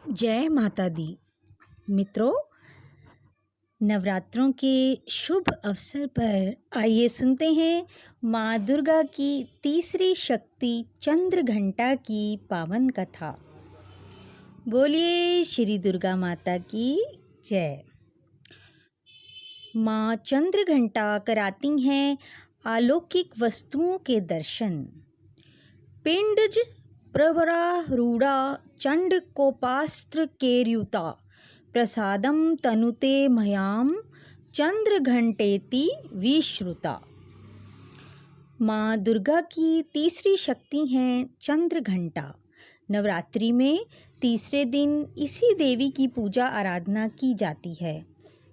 जय माता दी। मित्रों, नवरात्रों के शुभ अवसर पर आइए सुनते हैं माँ दुर्गा की तीसरी शक्ति चंद्र घंटा की पावन कथा। बोलिए श्री दुर्गा माता की जय। माँ चंद्र घंटा कराती हैं अलौकिक वस्तुओं के दर्शन। पिंडज प्रवरारूढ़ा चंड कोपास्त्र केर्युता प्रसादम तनुते मयाम चंद्र घंटेति विश्रुता। माँ दुर्गा की तीसरी शक्ति हैं चंद्र घंटा। नवरात्रि में तीसरे दिन इसी देवी की पूजा आराधना की जाती है।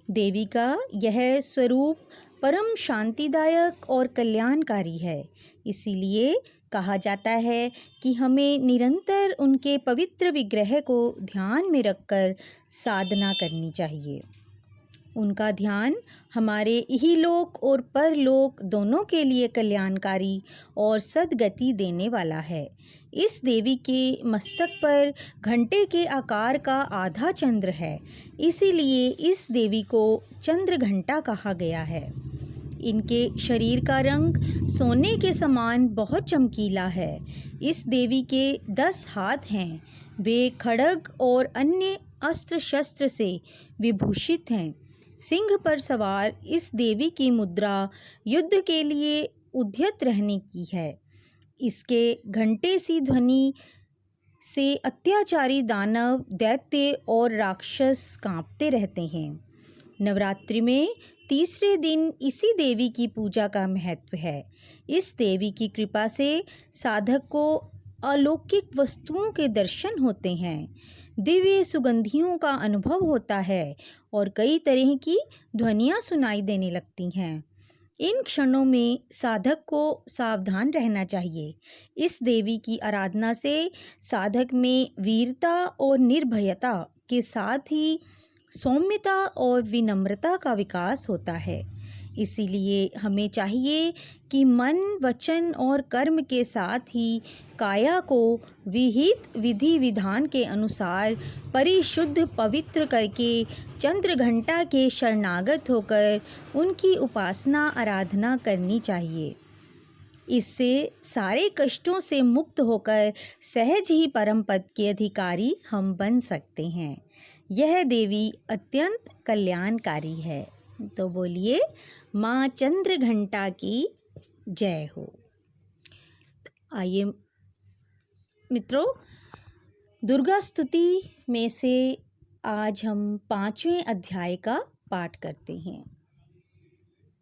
देवी का यह स्वरूप परम शांतिदायक और कल्याणकारी है। इसीलिए कहा जाता है कि हमें निरंतर उनके पवित्र विग्रह को ध्यान में रखकर साधना करनी चाहिए। उनका ध्यान हमारे इहलोक और परलोक दोनों के लिए कल्याणकारी और सद्गति देने वाला है। इस देवी के मस्तक पर घंटे के आकार का आधा चंद्र है, इसीलिए इस देवी को चंद्र घंटा कहा गया है। इनके शरीर का रंग सोने के समान बहुत चमकीला है। इस देवी के 10 हाथ हैं। वे खड्ग और अन्य अस्त्र शस्त्र से विभूषित हैं। सिंह पर सवार इस देवी की मुद्रा युद्ध के लिए उद्यत रहने की है। इसके घंटे सी ध्वनि से अत्याचारी दानव, दैत्य और राक्षस कांपते रहते हैं। नवरात्रि में तीसरे दिन इसी देवी की पूजा का महत्व है। इस देवी की कृपा से साधक को अलौकिक वस्तुओं के दर्शन होते हैं, दिव्य सुगंधियों का अनुभव होता है और कई तरह की ध्वनियाँ सुनाई देने लगती हैं। इन क्षणों में साधक को सावधान रहना चाहिए। इस देवी की आराधना से साधक में वीरता और निर्भयता के साथ ही सौम्यता और विनम्रता का विकास होता है। इसीलिए हमें चाहिए कि मन, वचन और कर्म के साथ ही काया को विहित विधि विधान के अनुसार परिशुद्ध पवित्र करके चंद्र घंटा के शरणागत होकर उनकी उपासना आराधना करनी चाहिए। इससे सारे कष्टों से मुक्त होकर सहज ही परम पद के अधिकारी हम बन सकते हैं। यह देवी अत्यंत कल्याणकारी है। तो बोलिए माँ चंद्र घंटा की जय हो। आइए मित्रों, दुर्गा स्तुति में से आज हम 5वें अध्याय का पाठ करते हैं।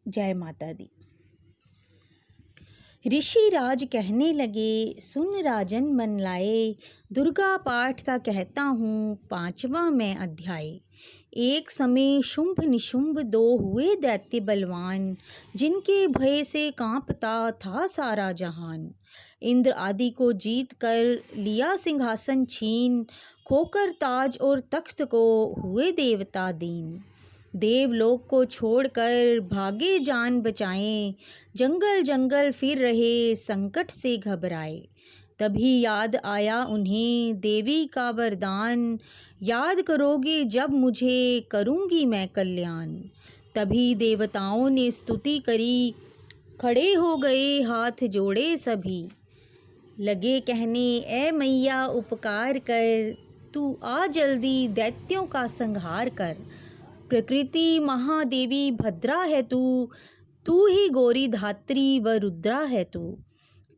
जय माता दी। ऋषि राज कहने लगे, सुन राजन मन लाए, दुर्गा पाठ का कहता हूँ 5वां मैं अध्याय। एक समय शुंभ निशुंभ 2 हुए दैत्य बलवान, जिनके भय से कांपता था सारा जहान। इंद्र आदि को जीत कर लिया सिंहासन छीन, खोकर ताज और तख्त को हुए देवता दीन। देवलोक को छोड़कर भागे जान बचाएं, जंगल जंगल फिर रहे संकट से घबराए। तभी याद आया उन्हें देवी का वरदान, याद करोगे जब मुझे करूँगी मैं कल्याण। तभी देवताओं ने स्तुति करी, खड़े हो गए हाथ जोड़े सभी। लगे कहने, ए मैया उपकार कर, तू आ जल्दी दैत्यों का संहार कर। प्रकृति महादेवी भद्रा है तू ही गौरी धात्री व रुद्रा है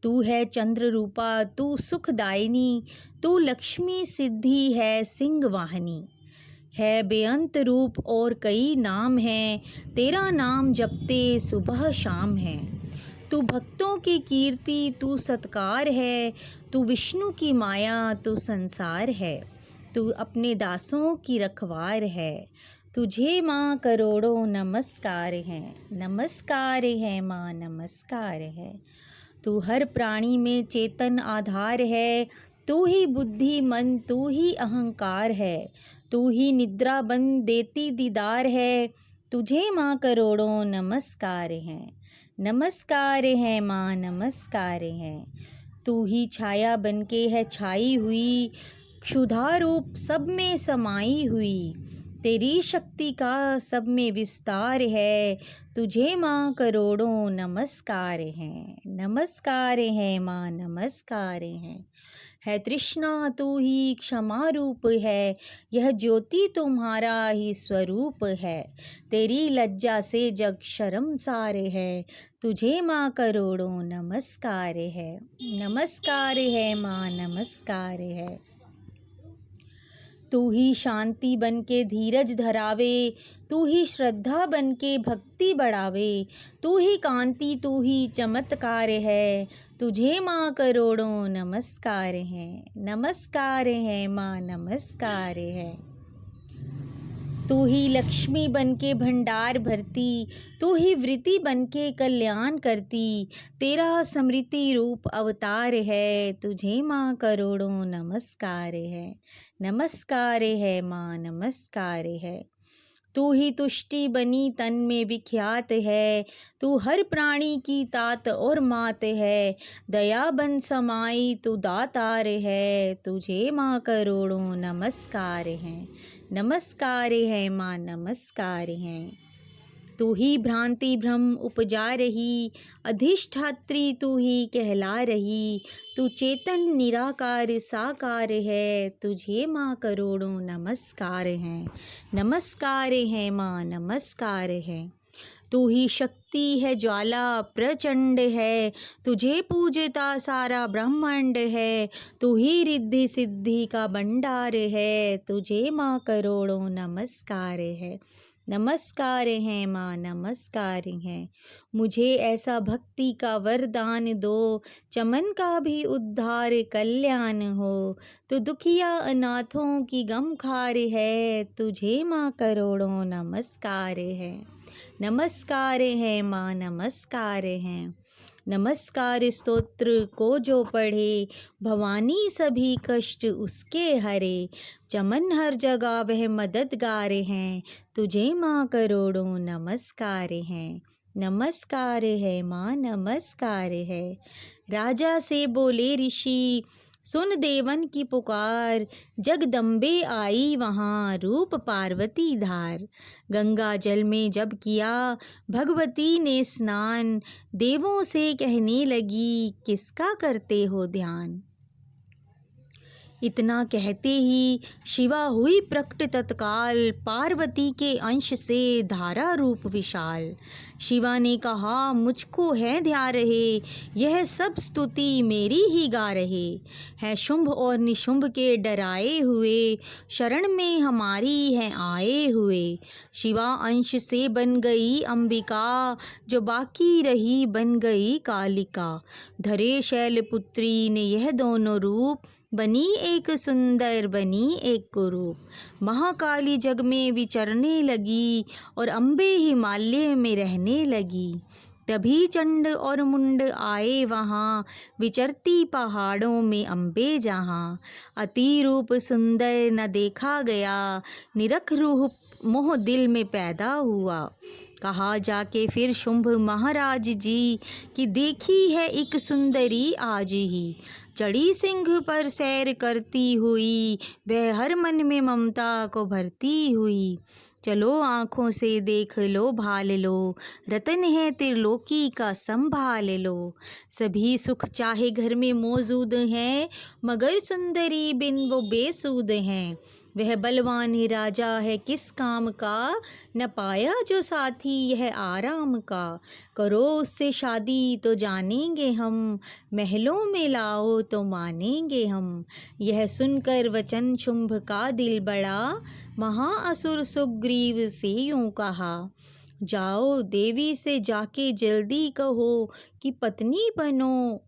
तू है चंद्र रूपा, तू सुखदायिनी, तू लक्ष्मी सिद्धि है सिंह वाहनी। है बेअंत रूप और कई नाम हैं, तेरा नाम जपते सुबह शाम है। तू भक्तों की कीर्ति, तू सत्कार है, तू विष्णु की माया, तू संसार है। तू अपने दासों की रखवार है, तुझे माँ करोड़ों नमस्कार हैं। नमस्कार है माँ, नमस्कार है। तू हर प्राणी में चेतन आधार है, तू ही बुद्धि मन, तू ही अहंकार है। तू ही निद्रा बंद देती दीदार है, तुझे माँ करोड़ों नमस्कार हैं। नमस्कार है माँ, नमस्कार है। तू ही छाया बनके है छाई हुई, क्षुधा रूप सब में समाई हुई, तेरी शक्ति का सब में विस्तार है। तुझे माँ करोड़ों नमस्कार हैं, नमस्कार है माँ, नमस्कार हैं। है तृष्णा तू ही क्षमा रूप है, यह ज्योति तुम्हारा ही स्वरूप है। तेरी लज्जा से जग शर्मसार है, तुझे माँ करोड़ों नमस्कार है, नमस्कार है माँ, नमस्कार है। तू ही शांति बन के धीरज धरावे, तू ही श्रद्धा बन के भक्ति बढ़ावे। तू ही कांति, तू ही चमत्कार है, तुझे माँ करोड़ों नमस्कार हैं, नमस्कार है माँ, नमस्कार है। तू ही लक्ष्मी बन के भंडार भरती, तू ही वृत्ति बन के कल्याण करती। तेरा स्मृति रूप अवतार है, तुझे माँ करोड़ों नमस्कार है, नमस्कार है माँ, नमस्कार है। तू ही तुष्टि बनी तन में विख्यात है, तू हर प्राणी की तात और मात है। दया बन समाई तू दातार है, तुझे माँ करोड़ों नमस्कार हैं, नमस्कार है माँ, नमस्कार हैं। तू ही भ्रांति भ्रम उपजा रही, अधिष्ठात्री तू ही कहला रही। तू चेतन निराकार साकार है, तुझे माँ करोड़ों नमस्कार हैं, नमस्कार है माँ, नमस्कार है। तू ही शक्ति है, ज्वाला प्रचंड है, तुझे पूजता सारा ब्रह्मांड है। तू ही रिद्धि सिद्धि का भंडार है, तुझे माँ करोड़ों नमस्कार है, नमस्कार है माँ, नमस्कार है। मुझे ऐसा भक्ति का वरदान दो, चमन का भी उद्धार कल्याण हो। तो दुखिया अनाथों की गमखार है, तुझे माँ करोड़ों नमस्कार है, नमस्कार है माँ, नमस्कार है। नमस्कार स्तोत्र को जो पढ़े, भवानी सभी कष्ट उसके हरे। चमन हर जगह वह मददगार हैं, तुझे माँ करोड़ों नमस्कार हैं, नमस्कार है माँ, नमस्कार है। राजा से बोले ऋषि, सुन देवन की पुकार। जगदम्बे आई वहाँ, रूप पार्वती धार। गंगा जल में जब किया भगवती ने स्नान, देवों से कहने लगी, किसका करते हो ध्यान। इतना कहते ही शिवा हुई प्रकट तत्काल, पार्वती के अंश से धारा रूप विशाल। शिवा ने कहा, मुझको है ध्या रहे, यह सब स्तुति मेरी ही गा रहे। है शुंभ और निशुंभ के डराए हुए, शरण में हमारी है आए हुए। शिवा अंश से बन गई अंबिका, जो बाकी रही बन गई कालिका। धरे शैलपुत्री ने यह दोनों रूप, बनी एक सुंदर बनी एक कुरूप। महाकाली जग में विचरने लगी, और अम्बे हिमालय में रहने लगी। तभी चंड और मुंड आए वहाँ, विचरती पहाड़ों में अम्बे जहाँ। अति रूप सुंदर न देखा गया, निरख रूप मोह दिल में पैदा हुआ। कहा जाके फिर शुंभ महाराज जी, कि देखी है एक सुंदरी आज ही। चढ़ी सिंह पर सैर करती हुई, वह हर मन में ममता को भरती हुई। चलो आँखों से देख लो भाल लो, रतन है त्रिलोकी का संभाल लो। सभी सुख चाहे घर में मौजूद हैं, मगर सुंदरी बिन वो बेसूद हैं। वह बलवान ही राजा है किस काम का, न पाया जो साथी यह आराम का। करो उससे शादी तो जानेंगे हम, महलों में लाओ तो मानेंगे हम। यह सुनकर वचन शुंभ का दिल बड़ा, महाअसुर सुग्रीव से यूं कहा, जाओ देवी से जाके जल्दी कहो, कि पत्नी बनो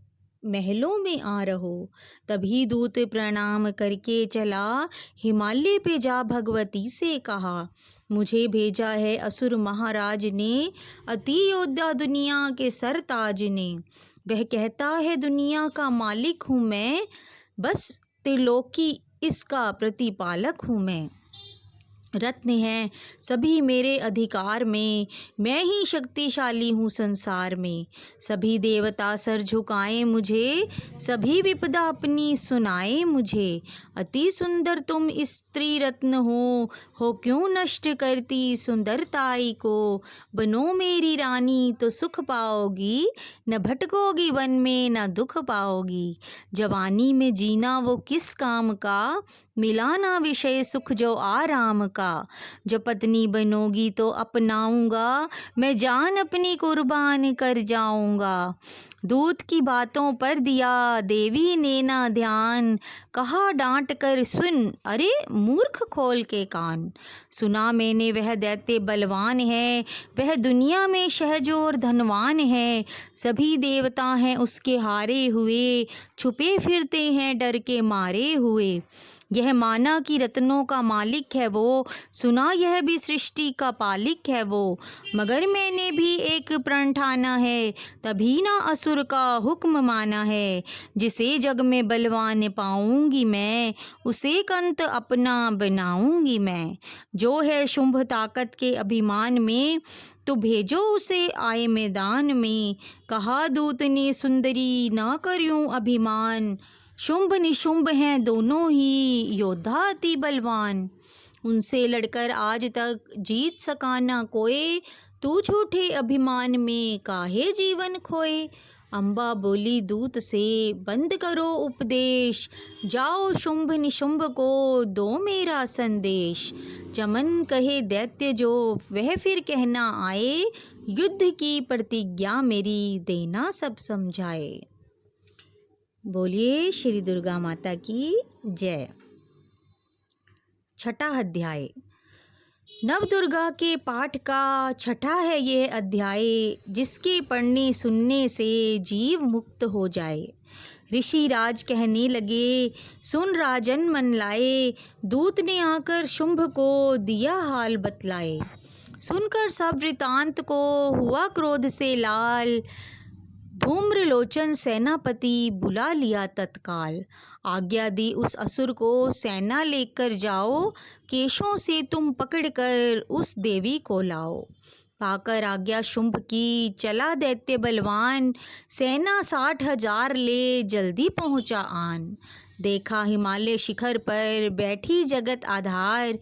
महलों में आ रहो। तभी दूत प्रणाम करके चला, हिमालय पे जा भगवती से कहा, मुझे भेजा है असुर महाराज ने, अति योद्धा दुनिया के सरताज ने। वह कहता है दुनिया का मालिक हूँ मैं, बस त्रिलोकी इसका प्रतिपालक हूँ मैं। रत्न हैं सभी मेरे अधिकार में, मैं ही शक्तिशाली हूँ संसार में। सभी देवता सर झुकाएं मुझे, सभी विपदा अपनी सुनाए मुझे। अति सुंदर तुम स्त्री रत्न हो क्यों नष्ट करती सुंदरताई को। बनो मेरी रानी तो सुख पाओगी, न भटकोगी वन में न दुख पाओगी। जवानी में जीना वो किस काम का, मिलाना विषय सुख जो आराम का। जो पत्नी बनोगी तो अपनाऊंगा, मैं जान अपनी कुर्बान कर जाऊंगा। दूत की बातों पर दिया देवी ने ना ध्यान, कहा डांट कर सुन अरे मूर्ख खोल के कान। सुना मैंने वह दैत्य बलवान है, वह दुनिया में शहजोर धनवान है। सभी देवता हैं उसके हारे हुए, छुपे फिरते हैं डर के मारे हुए। यह माना कि रत्नों का मालिक है वो, सुना यह भी सृष्टि का पालिक है वो। मगर मैंने भी एक प्रण ठाना है, तभी ना असुर का हुक्म माना है। जिसे जग में बलवान पाऊंगी मैं, उसे कंत अपना बनाऊंगी मैं। जो है शुंभ ताकत के अभिमान में, तो भेजो उसे आए मैदान में। कहा दूत ने सुंदरी ना करूं अभिमान, शुंभ निशुंभ हैं दोनों ही योद्धा अति बलवान। उनसे लड़कर आज तक जीत सका ना कोई, तू झूठे अभिमान में काहे जीवन खोए। अम्बा बोली दूत से बंद करो उपदेश, जाओ शुंभ निशुंभ को दो मेरा संदेश। चमन कहे दैत्य जो वह फिर कहना आए, युद्ध की प्रतिज्ञा मेरी देना सब समझाए। बोलिए श्री दुर्गा माता की जय। छठा अध्याय नवदुर्गा के पाठ का छठा है यह अध्याय, जिसके पढ़ने सुनने से जीव मुक्त हो जाए। ऋषि राज कहने लगे, सुन राजन मन लाए, दूत ने आकर शुंभ को दिया हाल बतलाए। सुनकर सब वृतांत को हुआ क्रोध से लाल, धूम्रलोचन सेनापति बुला लिया तत्काल। आज्ञा दी उस असुर को सेना लेकर जाओ, केशों से तुम पकड़कर उस देवी को लाओ। पाकर आज्ञा शुंभ की चला दैत्य बलवान, सेना 60,000 ले जल्दी पहुँचा आन। देखा हिमालय शिखर पर बैठी जगत आधार,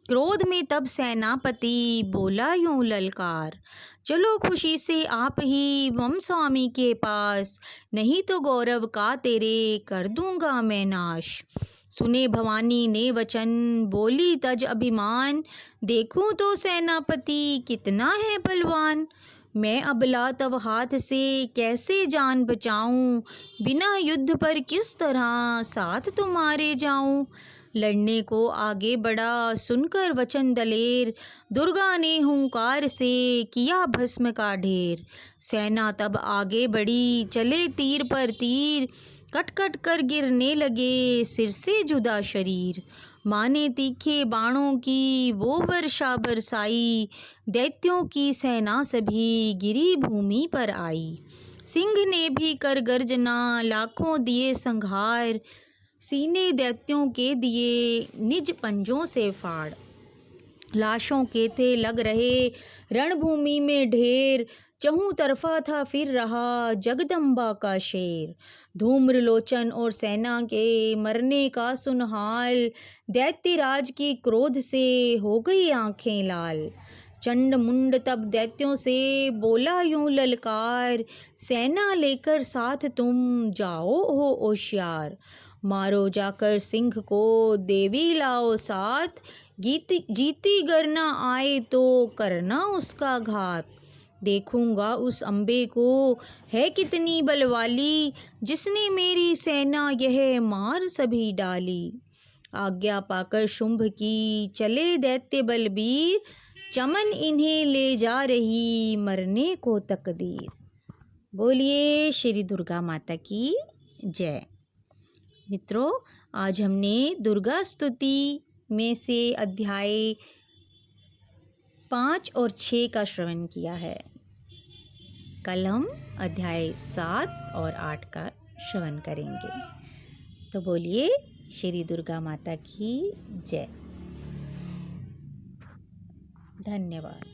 क्रोध में तब सेनापति बोला यूं ललकार। चलो खुशी से आप ही मम स्वामी के पास, नहीं तो गौरव का तेरे कर दूंगा मैं नाश। सुने भवानी ने वचन बोली तज अभिमान, देखूं तो सेनापति कितना है बलवान। मैं अबला तब हाथ से कैसे जान बचाऊं, बिना युद्ध पर किस तरह साथ तुम्हारे जाऊं। लड़ने को आगे बढ़ा सुनकर वचन दलेर, दुर्गा ने हुंकार से किया भस्म का ढेर। सेना तब आगे बढ़ी चले तीर पर तीर, कट कट कर गिरने लगे सिर से जुदा शरीर। माने तीखे बाणों की वो वर्षा बरसाई, दैत्यों की सेना सभी गिरी भूमि पर आई। सिंह ने भी कर गर्जना लाखों दिए संहार, सीने दैत्यों के दिए निज पंजों से फाड़। लाशों के थे लग रहे रणभूमि में ढेर, चहु तरफा था फिर रहा जगदम्बा का शेर। धूम्रलोचन और सेना के मरने का सुन हाल, दैत्यराज की क्रोध से हो गई आंखें लाल। चंड मुंड तब दैत्यों से बोला यूं ललकार, सेना लेकर साथ तुम जाओ हो होशियार। मारो जाकर सिंह को देवी लाओ साथ, जीती गर न आए तो करना उसका घात। देखूंगा उस अम्बे को है कितनी बलवाली, जिसने मेरी सेना यह मार सभी डाली। आज्ञा पाकर शुंभ की चले दैत्य बलबीर, चमन इन्हें ले जा रही मरने को तकदीर। बोलिए श्री दुर्गा माता की जय। मित्रों, आज हमने दुर्गा स्तुति में से अध्याय 5 और 6 का श्रवण किया है। कल हम अध्याय 7 और 8 का श्रवण करेंगे। तो बोलिए श्री दुर्गा माता की जय। धन्यवाद।